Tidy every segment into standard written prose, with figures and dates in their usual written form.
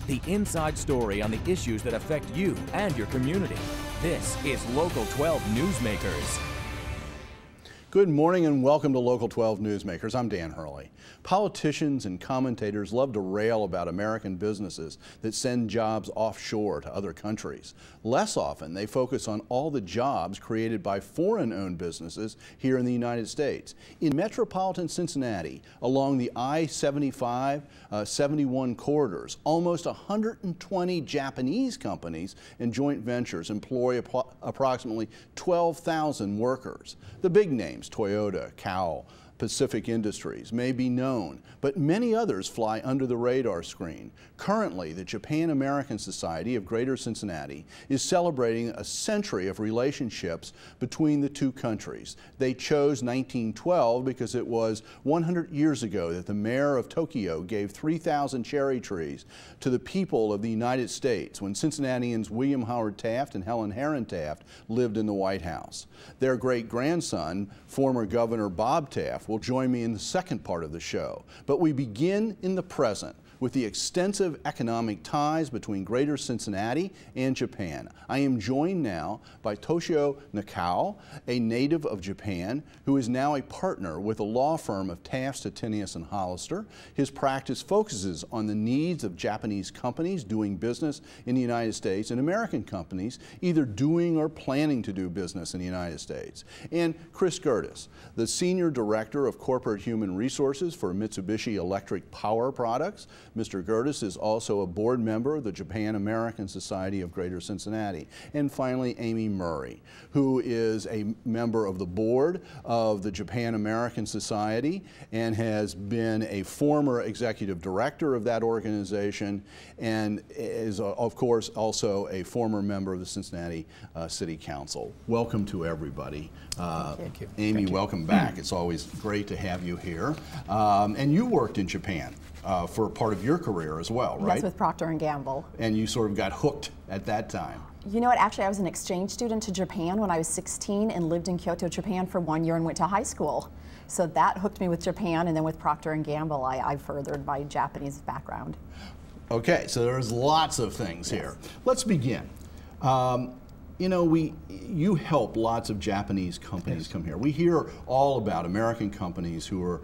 the inside story on the issues that affect you and your community. This is Local 12 Newsmakers. Good morning and welcome to Local 12 Newsmakers. I'm Dan Hurley. Politicians and commentators love to rail about American businesses that send jobs offshore to other countries. Less often, they focus on all the jobs created by foreign-owned businesses here in the United States. In metropolitan Cincinnati, along the I-75-71 corridors, almost 120 Japanese companies and joint ventures employ approximately 12,000 workers. The big names, Toyota, Nakao, Pacific Industries, may be known, but many others fly under the radar screen. Currently, the Japan-American Society of Greater Cincinnati is celebrating a century of relationships between the two countries. They chose 1912 because it was 100 years ago that the mayor of Tokyo gave 3,000 cherry trees to the people of the United States when Cincinnatians William Howard Taft and Helen Herron Taft lived in the White House. Their great-grandson, former Governor Bob Taft, will join me in the second part of the show. But we begin in the present with the extensive economic ties between Greater Cincinnati and Japan. I am joined now by Toshio Nakao, a native of Japan, who is now a partner with a law firm of Taft, Stettinius, and Hollister. His practice focuses on the needs of Japanese companies doing business in the United States and American companies either doing or planning to do business in the United States. And Chris Gerdes, the Senior Director of Corporate Human Resources for Mitsubishi Electric Power Products. Mr. Gerdes is also a board member of the Japan-American Society of Greater Cincinnati. And finally, Amy Murray, who is a member of the board of the Japan-American Society and has been a former executive director of that organization and is, of course, also a former member of the Cincinnati City Council. Welcome to everybody. Thank you. Amy, welcome back. It's always great to have you here. And you worked in Japan for part of your career as well, right? That's with Procter & Gamble. And you sort of got hooked at that time. You know what, actually I was an exchange student to Japan when I was 16 and lived in Kyoto, Japan for 1 year and went to high school. So that hooked me with Japan, and then with Procter & Gamble I furthered my Japanese background. Okay, so there's lots of things here. Let's begin. You know, you help lots of Japanese companies come here. We hear all about American companies who are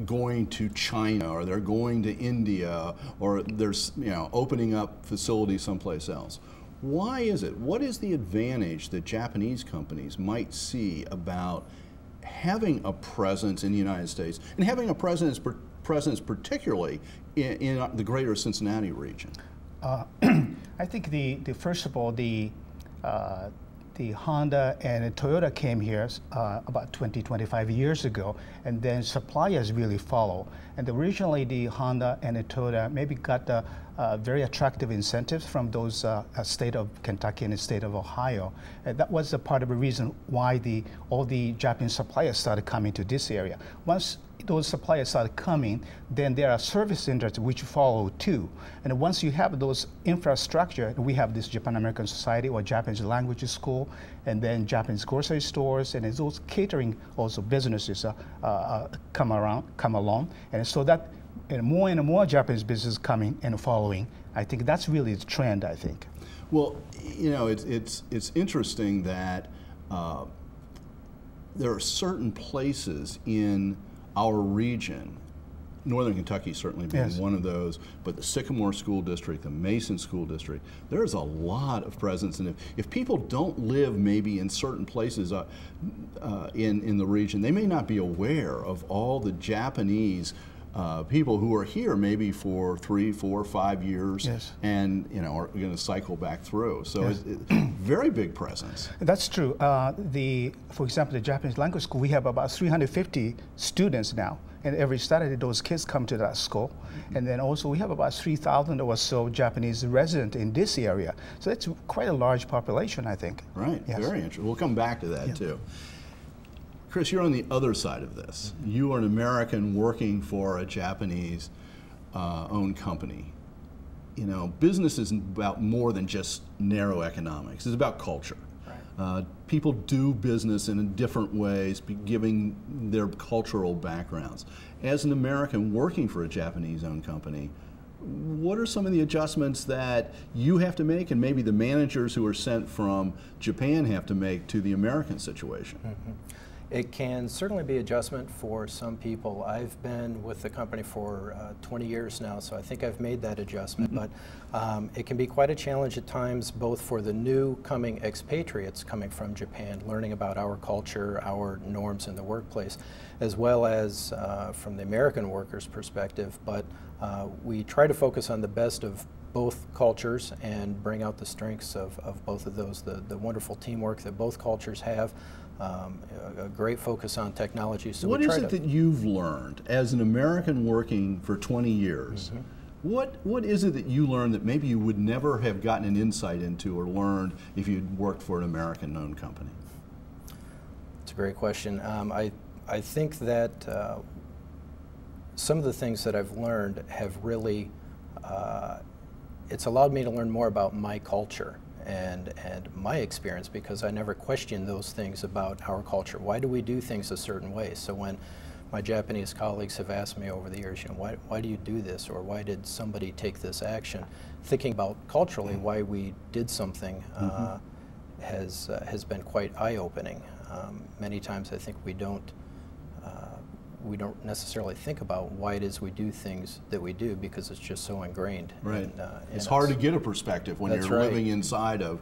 going to China, or they're going to India, or there's, you know, opening up facilities someplace else. Why is it? What is the advantage that Japanese companies might see about having a presence in the United States and having a presence particularly in the greater Cincinnati region? I think first of all, the Honda and Toyota came here about 25 years ago, and then suppliers really follow. And originally the Honda and the Toyota maybe got the very attractive incentives from those state of Kentucky and the state of Ohio. And that was a part of the reason why all the Japanese suppliers started coming to this area. Once those suppliers started coming, then there are service centers which follow too. And once you have those infrastructure, we have this Japan-American Society or Japanese language school, and then Japanese grocery stores, and those catering also businesses come along. And so that and more Japanese businesses coming and following. I think that's really the trend, I think. Well, you know, it's interesting that there are certain places in our region, Northern Kentucky certainly being one of those, but the Sycamore School District, the Mason School District, there's a lot of presence. And if people don't live maybe in certain places in the region, they may not be aware of all the Japanese people who are here maybe for 3, 4, 5 years, and you know are going to cycle back through. So it's very big presence. That's true. For example, the Japanese language school, we have about 350 students now, and every Saturday those kids come to that school. And then also we have about 3,000 or so Japanese residents in this area. So it's quite a large population, I think. Right. Very interesting. We'll come back to that too. Chris, you're on the other side of this. You are an American working for a Japanese owned company. You know, business is about more than just narrow economics. It's about culture. Right. People do business in different ways, giving their cultural backgrounds. As an American working for a Japanese owned company, what are some of the adjustments that you have to make and maybe the managers who are sent from Japan have to make to the American situation? It can certainly be adjustment for some people. I've been with the company for 20 years now, so I think I've made that adjustment. But it can be quite a challenge at times, both for the new coming expatriates coming from Japan, learning about our culture, our norms in the workplace, as well as from the American workers' perspective. But we try to focus on the best of both cultures and bring out the strengths of both of those, the wonderful teamwork that both cultures have. A great focus on technology. So what is it that you've learned as an American working for 20 years? What is it that you learned that maybe you would never have gotten an insight into or learned if you'd worked for an American-owned company? It's a great question. I think that some of the things that I've learned have really, it's allowed me to learn more about my culture and my experience, because I never questioned those things about our culture. Why do we do things a certain way? So when my Japanese colleagues have asked me over the years, you know, why do you do this, or why did somebody take this action? Thinking about culturally why we did something has been quite eye-opening. Many times I think we don't necessarily think about why it is we do things that we do, because it's just so ingrained. Right. It's hard to get a perspective when you're living inside of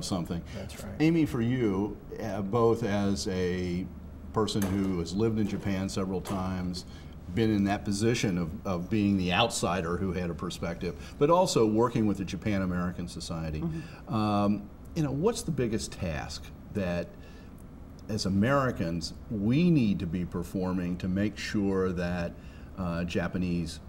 something. That's right. Amy, for you, both as a person who has lived in Japan several times, been in that position of being the outsider who had a perspective, but also working with the Japan-American Society, you know, what's the biggest task that as Americans, we need to be performing to make sure that Japanese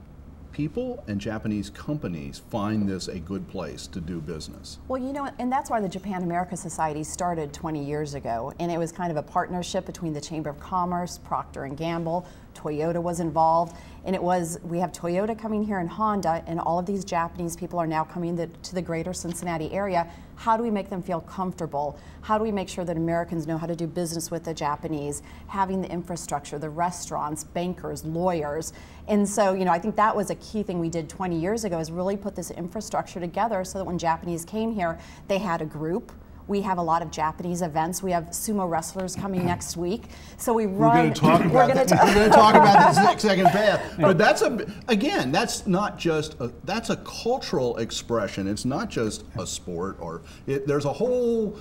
people and Japanese companies find this a good place to do business? Well, you know, and that's why the Japan-America Society started 20 years ago, and it was kind of a partnership between the Chamber of Commerce, Procter & Gamble, Toyota was involved, and it was, we have Toyota coming here and Honda, and all of these Japanese people are now coming to the greater Cincinnati area. How do we make them feel comfortable? How do we make sure that Americans know how to do business with the Japanese, having the infrastructure, the restaurants, bankers, lawyers? And so, you know, I think that was a key thing we did 20 years ago, is really put this infrastructure together so that when Japanese came here, they had a group. We have a lot of Japanese events. We have sumo wrestlers coming next week. So we run. We're going to talk about that. We're going to talk about this second path. But that's again, that's not just that's a cultural expression. It's not just a sport, or there's a whole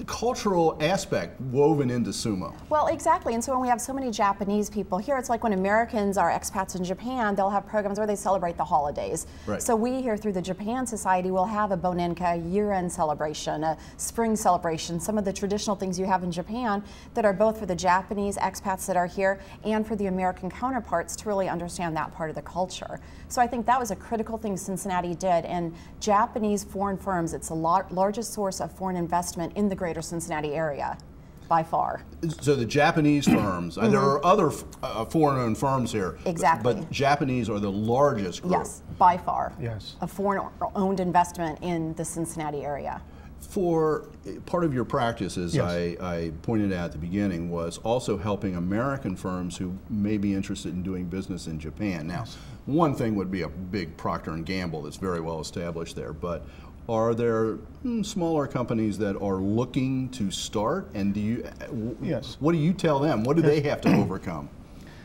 cultural aspect woven into sumo. Well, exactly. And so when we have so many Japanese people here, it's like when Americans are expats in Japan, they'll have programs where they celebrate the holidays. Right. So we here through the Japan Society will have a Bonenka year-end celebration, a spring celebration, some of the traditional things you have in Japan that are both for the Japanese expats that are here and for the American counterparts to really understand that part of the culture. So I think that was a critical thing Cincinnati did. And Japanese foreign firms, it's the largest source of foreign investment in the greater Cincinnati area, by far. So the Japanese firms, there are other foreign-owned firms here. Exactly. But Japanese are the largest group. Yes, by far. Yes. A foreign-owned investment in the Cincinnati area. For part of your practice, as Yes. I pointed out at the beginning, was also helping American firms who may be interested in doing business in Japan. Now, one thing would be a big Procter & Gamble that's very well established there, but are there smaller companies that are looking to start? And do you, Yes. what do you tell them? What do they have to overcome?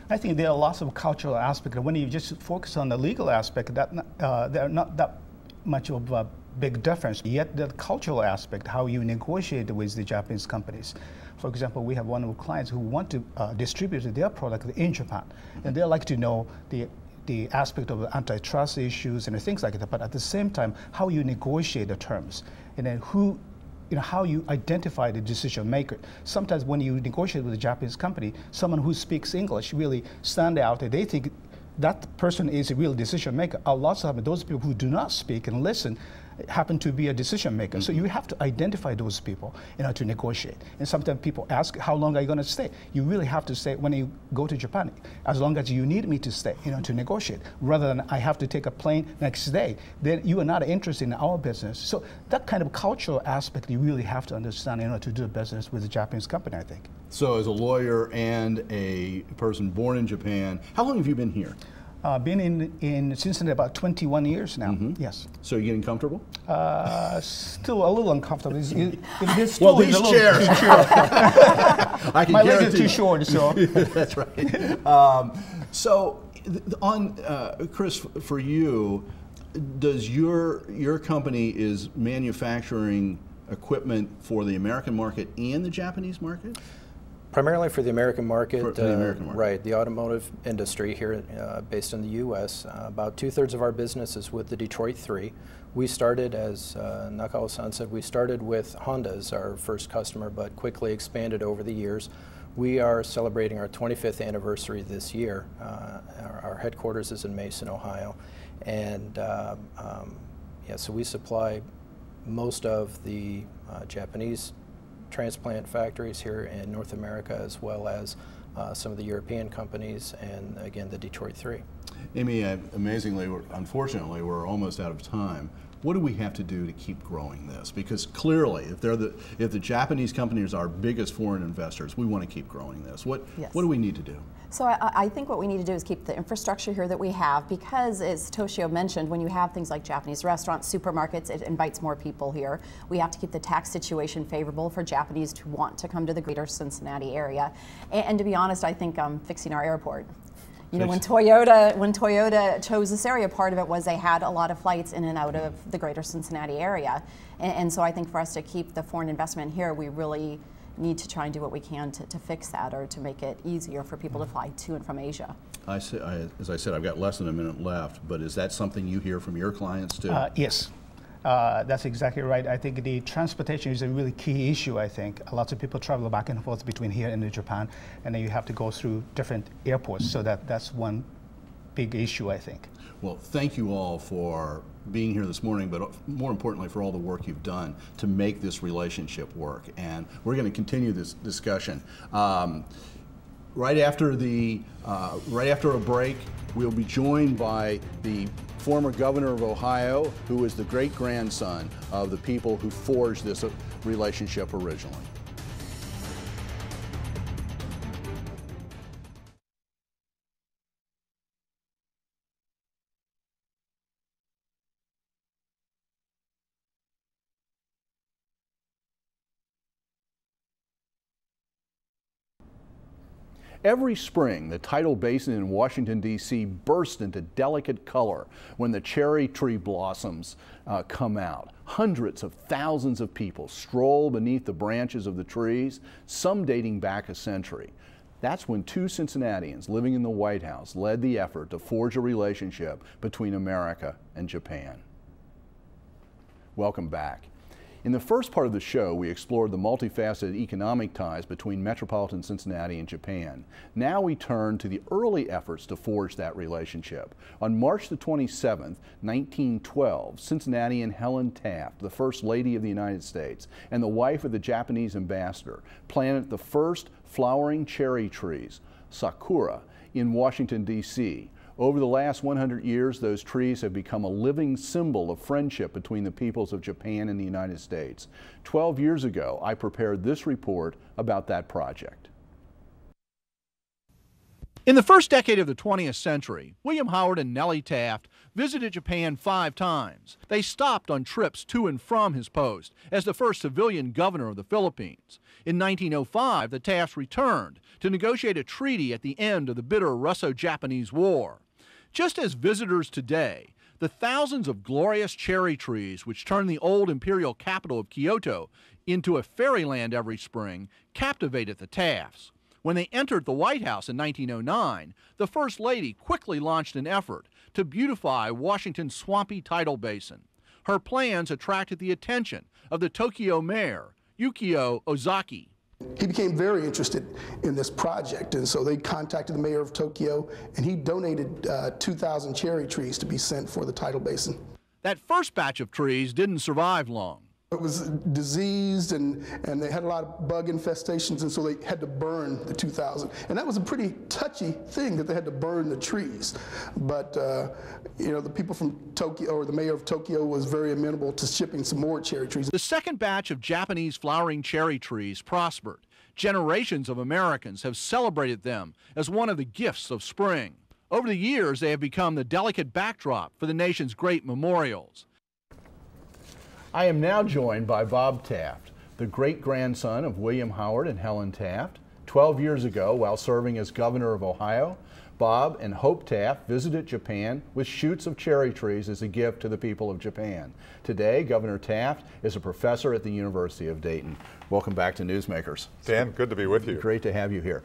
I think there are lots of cultural aspects. When you just focus on the legal aspect, there are not that much of a big difference. Yet the cultural aspect, how you negotiate with the Japanese companies. For example, we have one of our clients who want to distribute their product in Japan, and they like to know the aspect of the antitrust issues and things like that, but at the same time, how you negotiate the terms, and then how you identify the decision maker. Sometimes when you negotiate with a Japanese company, someone who speaks English really stand out, and they think that person is a real decision maker. A lot of those people who do not speak and listen happen to be a decision maker. So you have to identify those people to negotiate. And sometimes people ask, how long are you going to stay? You really have to stay when you go to Japan, as long as you need me to stay, to negotiate, rather than I have to take a plane next day. Then you are not interested in our business. So that kind of cultural aspect you really have to understand to do business with a Japanese company, I think. So as a lawyer and a person born in Japan, how long have you been here? Been in Cincinnati about 21 years now. Yes. So you're getting comfortable? Still a little uncomfortable. Well, these chairs. I can My guarantee. legs are too short, so. That's right. Chris, for you, does your company is manufacturing equipment for the American market and the Japanese market? Primarily for the American market, For the American market. Right, the automotive industry here based in the U.S. About 2/3 of our business is with the Detroit 3. We started, as Nakao-san said, we started with Honda as our first customer, but quickly expanded over the years. We are celebrating our 25th anniversary this year. Our headquarters is in Mason, Ohio. And yeah, so we supply most of the Japanese transplant factories here in North America, as well as some of the European companies, and again, the Detroit 3. Amy, amazingly, unfortunately, we're almost out of time. What do we have to do to keep growing this? Because clearly, if the Japanese companies are our biggest foreign investors, we want to keep growing this. What do we need to do? So I think what we need to do is keep the infrastructure here that we have, because as Toshio mentioned, when you have things like Japanese restaurants, supermarkets, it invites more people here. We have to keep the tax situation favorable for Japanese to want to come to the greater Cincinnati area. And to be honest, I think fixing our airport. You know, when Toyota chose this area, part of it was they had a lot of flights in and out of the greater Cincinnati area. And so I think for us to keep the foreign investment here, we really need to try and do what we can to fix that, or to make it easier for people to fly to and from Asia. As I said, I've got less than a minute left, but is that something you hear from your clients too? Yes. That's exactly right. I think the transportation is a really key issue, I think. Lots of people travel back and forth between here and Japan, and then you have to go through different airports, so that's one big issue, I think. Well, thank you all for being here this morning, but more importantly for all the work you've done to make this relationship work. And we're going to continue this discussion. Right after a break, we'll be joined by the former governor of Ohio, who is the great-grandson of the people who forged this relationship originally. Every spring, the tidal basin in Washington, D.C. bursts into delicate color when the cherry tree blossoms come out. Hundreds of thousands of people stroll beneath the branches of the trees, some dating back a century. That's when two Cincinnatians living in the White House led the effort to forge a relationship between America and Japan. Welcome back. In the first part of the show, we explored the multifaceted economic ties between metropolitan Cincinnati and Japan. Now we turn to the early efforts to forge that relationship. On March the 27th, 1912, Cincinnatian Helen Taft, the First Lady of the United States and the wife of the Japanese ambassador, planted the first flowering cherry trees, sakura, in Washington, D.C. Over the last 100 years, those trees have become a living symbol of friendship between the peoples of Japan and the United States. 12 years ago, I prepared this report about that project. In the first decade of the 20th century, William Howard and Nellie Taft visited Japan 5 times. They stopped on trips to and from his post as the first civilian governor of the Philippines. In 1905, the Tafts returned to negotiate a treaty at the end of the bitter Russo-Japanese War. Just as visitors today, the thousands of glorious cherry trees which turn the old imperial capital of Kyoto into a fairyland every spring captivated the Tafts. When they entered the White House in 1909, the First Lady quickly launched an effort to beautify Washington's swampy tidal basin. Her plans attracted the attention of the Tokyo mayor, Yukio Ozaki. He became very interested in this project, and so they contacted the mayor of Tokyo, and he donated 2,000 cherry trees to be sent for the tidal basin. That first batch of trees didn't survive long. It was diseased, and they had a lot of bug infestations, and so they had to burn the 2,000. And that was a pretty touchy thing, that they had to burn the trees. But you know, the people from Tokyo, or the mayor of Tokyo, was very amenable to shipping some more cherry trees. The second batch of Japanese flowering cherry trees prospered. Generations of Americans have celebrated them as one of the gifts of spring. Over the years, they have become the delicate backdrop for the nation's great memorials. I am now joined by Bob Taft, the great-grandson of William Howard and Helen Taft. 12 years ago, while serving as governor of Ohio, Bob and Hope Taft visited Japan with shoots of cherry trees as a gift to the people of Japan. Today, Governor Taft is a professor at the University of Dayton. Welcome back to Newsmakers. Dan, good to be with you. Great to have you here.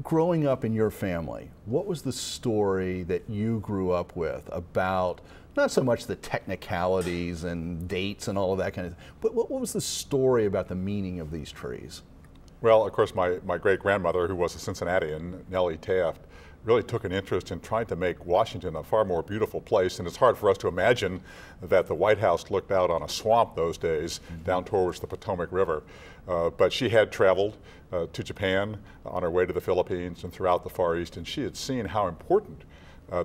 Growing up in your family, what was the story that you grew up with about not so much the technicalities and dates and all of that kind of thing, but what was the story about the meaning of these trees? Well, of course, my great-grandmother, who was a Cincinnatian, Nellie Taft, really took an interest in trying to make Washington a far more beautiful place, and it's hard for us to imagine that the White House looked out on a swamp those days down towards the Potomac River. But she had traveled to Japan on her way to the Philippines and throughout the Far East, and she had seen how important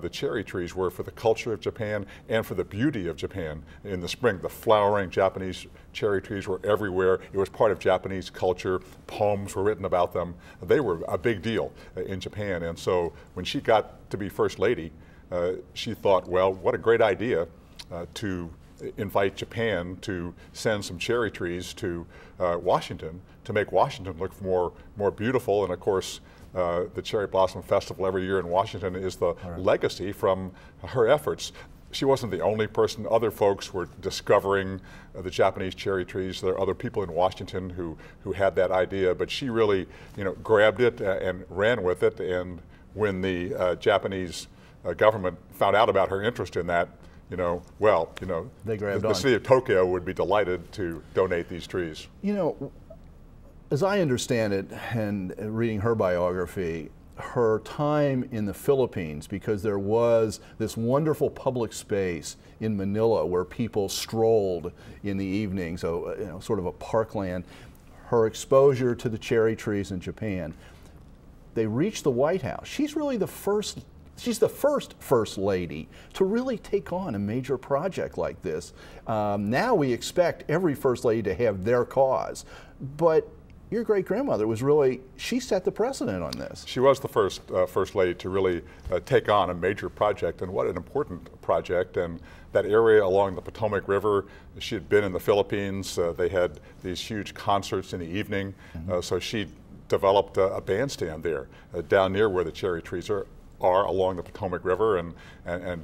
the cherry trees were for the culture of Japan and for the beauty of Japan. In the spring, the flowering Japanese cherry trees were everywhere. It was part of Japanese culture. Poems were written about them. They were a big deal in Japan. And so when she got to be First Lady, she thought, well, what a great idea to invite Japan to send some cherry trees to Washington to make Washington look more beautiful. And of course, the Cherry Blossom Festival every year in Washington is the legacy from her efforts. She wasn't the only person. Other folks were discovering the Japanese cherry trees. There are other people in Washington who had that idea, but she really, grabbed it and ran with it. And when the Japanese government found out about her interest in that, they grabbed on. The city of Tokyo would be delighted to donate these trees. As I understand it, and reading her biography, her time in the Philippines, because there was this wonderful public space in Manila where people strolled in the evening, so sort of a parkland, her exposure to the cherry trees in Japan, they reached the White House. She's really the first. She's the first lady to really take on a major project like this. Now we expect every first lady to have their cause, but your great-grandmother was really, she set the precedent on this. She was the first lady to really take on a major project, and what an important project. And that area along the Potomac River, she had been in the Philippines. They had these huge concerts in the evening, so she developed a bandstand there down near where the cherry trees are along the Potomac River, and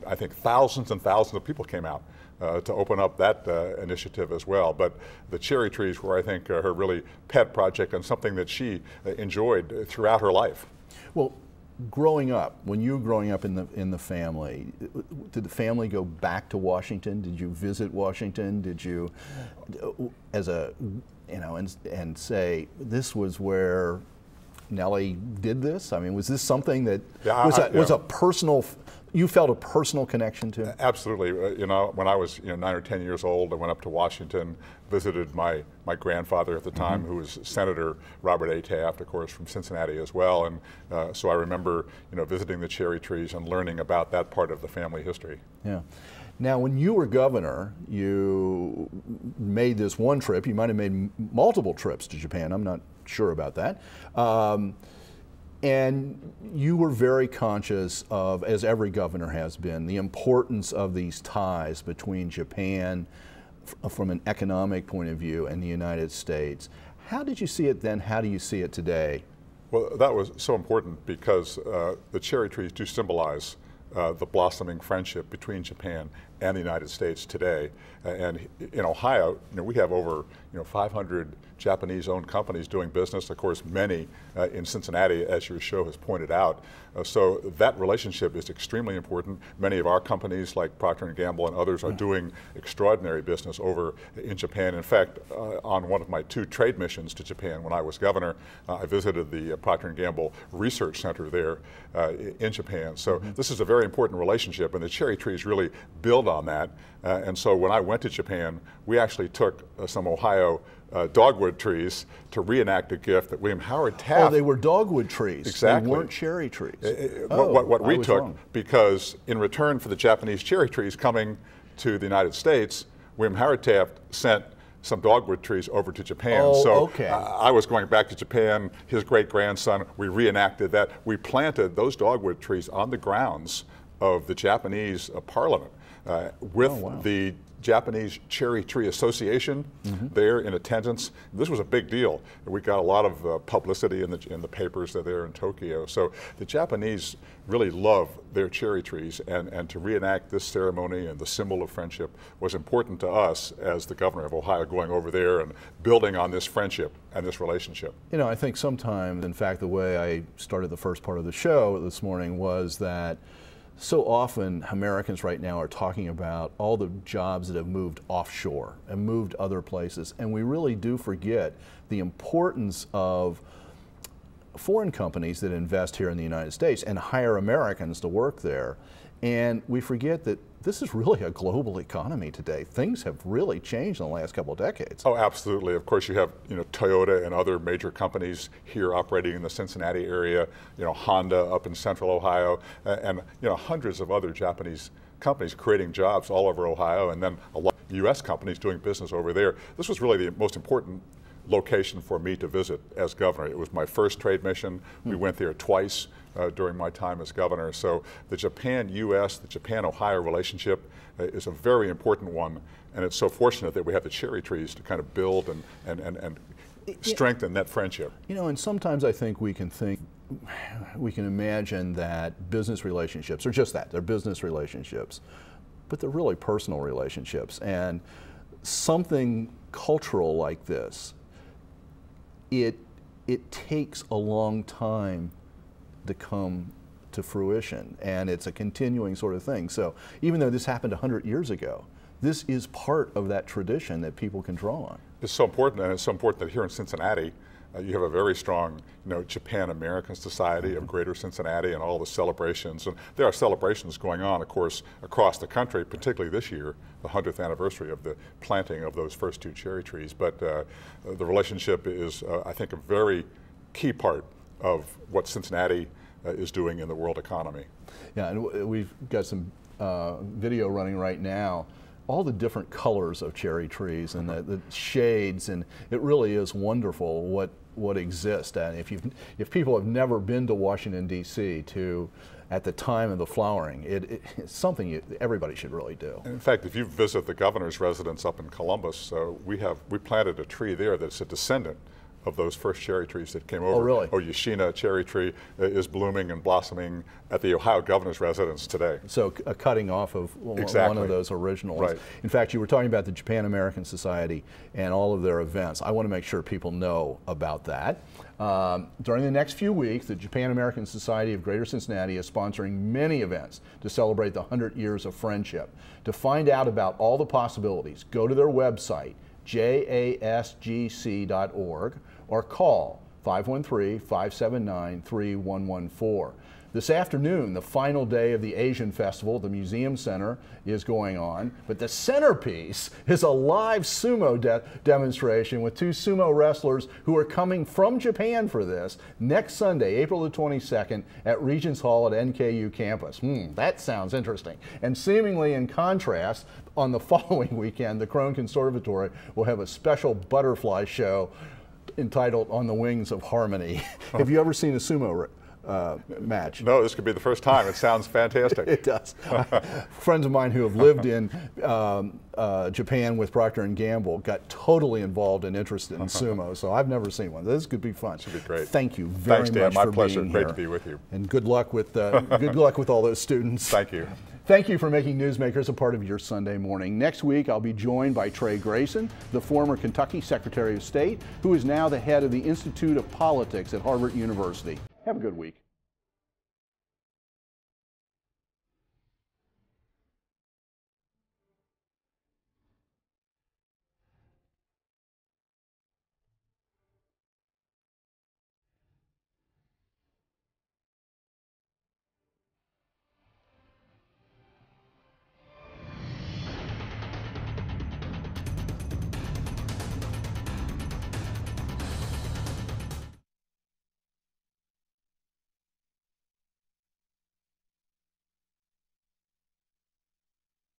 I think thousands and thousands of people came out to open up that initiative as well. But the cherry trees were, I think, her really pet project and something that she enjoyed throughout her life. Well, growing up, when you were growing up in the family, did the family go back to Washington? Did you visit Washington? Did you, as a, and say, this was where Nellie did this? I mean, was this something that was a personal, you felt a personal connection to? Absolutely. When I was 9 or 10 years old, I went up to Washington, visited my grandfather at the time, who was Senator Robert A. Taft, of course, from Cincinnati as well. And so I remember, visiting the cherry trees and learning about that part of the family history. Yeah. Now, when you were governor, you made this one trip. You might have made multiple trips to Japan. I'm not sure about that. And you were very conscious of, as every governor has been, the importance of these ties between Japan from an economic point of view and the United States. How did you see it then? How do you see it today? Well, that was so important because the cherry trees do symbolize the blossoming friendship between Japan and the United States today. And in Ohio, we have over 500 Japanese-owned companies doing business, of course, many in Cincinnati, as your show has pointed out. So that relationship is extremely important. Many of our companies, like Procter & Gamble and others, are doing extraordinary business over in Japan. In fact, on one of my 2 trade missions to Japan when I was governor, I visited the Procter & Gamble Research Center there in Japan. So this is a very important relationship, and the cherry trees really build on that. And so when I went to Japan, we actually took some Ohio dogwood trees to reenact a gift that William Howard Taft. Oh, they were dogwood trees. Exactly. They weren't cherry trees. What we took, because in return for the Japanese cherry trees coming to the United States, William Howard Taft sent some dogwood trees over to Japan. Oh, so okay. I was going back to Japan, his great-grandson, we reenacted that. We planted those dogwood trees on the grounds of the Japanese parliament with the Japanese Cherry Tree Association there in attendance. This was a big deal. We got a lot of publicity in the papers there in Tokyo. So the Japanese really love their cherry trees, and to reenact this ceremony and the symbol of friendship was important to us as the governor of Ohio, going over there and building on this friendship and this relationship. You know, I think sometimes, in fact, the way I started the first part of the show this morning was that so often Americans right now are talking about all the jobs that have moved offshore and moved other places, and we really do forget the importance of foreign companies that invest here in the United States and hire Americans to work there. And we forget that this is really a global economy today. Things have really changed in the last couple of decades. Oh, absolutely. Of course, you have Toyota and other major companies here operating in the Cincinnati area. Honda up in Central Ohio, and hundreds of other Japanese companies creating jobs all over Ohio, and then a lot of U.S. companies doing business over there. This was really the most important location for me to visit as governor. It was my first trade mission. We went there twice during my time as governor. So the Japan-U.S., the Japan-Ohio relationship is a very important one, and it's so fortunate that we have the cherry trees to kind of build and strengthen that friendship. And sometimes I think we can imagine that business relationships are just that, they're business relationships, but they're really personal relationships. And something cultural like this, it takes a long time to come to fruition, and it's a continuing sort of thing. So even though this happened 100 years ago, this is part of that tradition that people can draw on. It's so important, and it's so important that here in Cincinnati, you have a very strong, Japan-American Society of Greater Cincinnati and all the celebrations. And there are celebrations going on, of course, across the country, particularly this year, the 100th anniversary of the planting of those first 2 cherry trees. But the relationship is, I think, a very key part of what Cincinnati is doing in the world economy. Yeah, and we've got some video running right now. All the different colors of cherry trees and the shades, and it really is wonderful what exists. And if people have never been to Washington, D.C. at the time of the flowering, it's something everybody should really do. In fact, if you visit the governor's residence up in Columbus, we planted a tree there that's a descendant of those first cherry trees that came over. Oh, really? Yoshina cherry tree is blooming and blossoming at the Ohio governor's residence today. So a cutting off of exactly. one of those originals. Right. In fact, you were talking about the Japan-American Society and all of their events. I want to make sure people know about that. During the next few weeks, the Japan-American Society of Greater Cincinnati is sponsoring many events to celebrate the 100 years of friendship. To find out about all the possibilities, go to their website, jasgc.org, or call 513-579-3114. This afternoon, the final day of the Asian Festival at the Museum Center is going on, but the centerpiece is a live sumo demonstration with 2 sumo wrestlers who are coming from Japan for this next Sunday, April the 22nd at Regents Hall at NKU campus. That sounds interesting. And seemingly in contrast, on the following weekend, the Crone Conservatory will have a special butterfly show entitled On the Wings of Harmony. Have you ever seen a sumo match? No, this could be the first time. It sounds fantastic. It does. Friends of mine who have lived in Japan with Procter & Gamble got totally involved and interested in sumo, so I've never seen one. This could be fun. Should be great. Thank you very Thanks, Dan. much My for pleasure. being Great here. to be with you. And good luck with all those students. Thank you. Thank you for making Newsmakers a part of your Sunday morning. Next week, I'll be joined by Trey Grayson, the former Kentucky Secretary of State, who is now the head of the Institute of Politics at Harvard University. Have a good week.